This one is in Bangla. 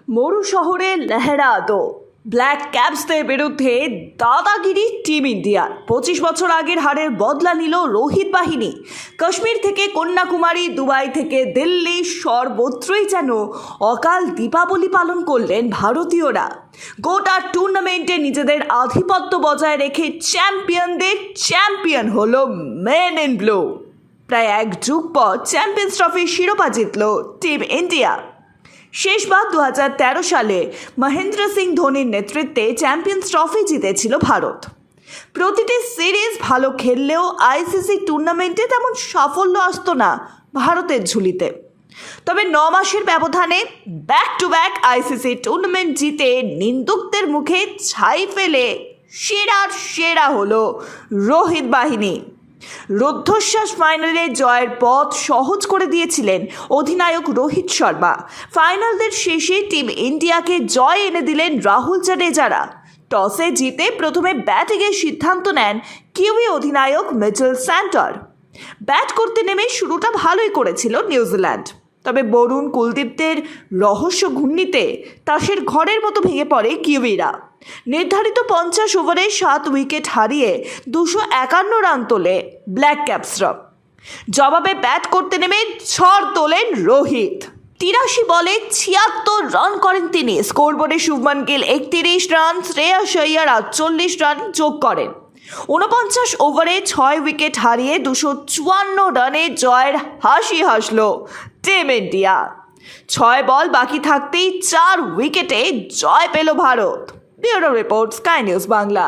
মরু শহরে লেহরা দো ব্ল্যাক ক্যাপসদের বিরুদ্ধে দাদাগিরি টিম ইন্ডিয়ার 25 বছর আগের হারের বদলা নিল রোহিত বাহিনী। কাশ্মীর থেকে কন্যাকুমারী, দুবাই থেকে দিল্লি, সর্বত্রই যেন অকাল দীপাবলি পালন করলেন ভারতীয়রা। গোটা টুর্নামেন্টে নিজেদের আধিপত্য বজায় রেখে চ্যাম্পিয়নদের চ্যাম্পিয়ন হলো মেন ইন ব্লু। প্রায় এক যুগ পর চ্যাম্পিয়ন্স ট্রফির শিরোপা জিতল টিম ইন্ডিয়া। শেষবার 2013 সালে মহেন্দ্র সিং ধোনির নেতৃত্বে চ্যাম্পিয়ন্স ট্রফি জিতেছিল ভারত। প্রতিটি সিরিজ ভালো খেললেও আইসিসি টুর্নামেন্টে তেমন সাফল্য আসতো না ভারতের ঝুলিতে। তবে 9 মাসের ব্যবধানে back to back ICC tournament জিতে নিন্দুকদের মুখে ছাই ফেলে সেরার সেরা হলো রোহিত বাহিনী। রুদ্ধশ্বাস ফাইনালে জয়ের পথ সহজ করে দিয়েছিলেন অধিনায়ক রোহিত শর্মা। ফাইনালদের শেষে টিম ইন্ডিয়াকে জয় এনে দিলেন রাহুল জাডেজারা। টসে জিতে প্রথমে ব্যাটিংয়ের সিদ্ধান্ত নেন কিউই অধিনায়ক মিচেল স্যান্টনার। ব্যাট করতে নেমে শুরুটা ভালোই করেছিল নিউজিল্যান্ড, তবে বরুণ কুলদীপদের রহস্য ঘূর্ণিতে তাসের ঘরের মতো ভেঙে পড়ে কিউইরা। নির্ধারিত 50 ওভারে 7 উইকেট হারিয়ে 251 রান তোলে ব্ল্যাক ক্যাপসরা। জবাবে ব্যাট করতে নেমে ঝড় তোলেন রোহিত। 83 বলে 76 রান করেন তিনি। স্কোরবোর্ডে শুভমান গিল 31 রান, শ্রেয়াস আইয়ার 48 রান যোগ করেন। 49 ওভারে 6 উইকেট হারিয়ে 254 রানে জয়ের হাসি হাসল টিম ইন্ডিয়া। 6 বল বাকি থাকতেই 4 উইকেটে জয় পেল Bharat. Bureau report, sky news Bangla.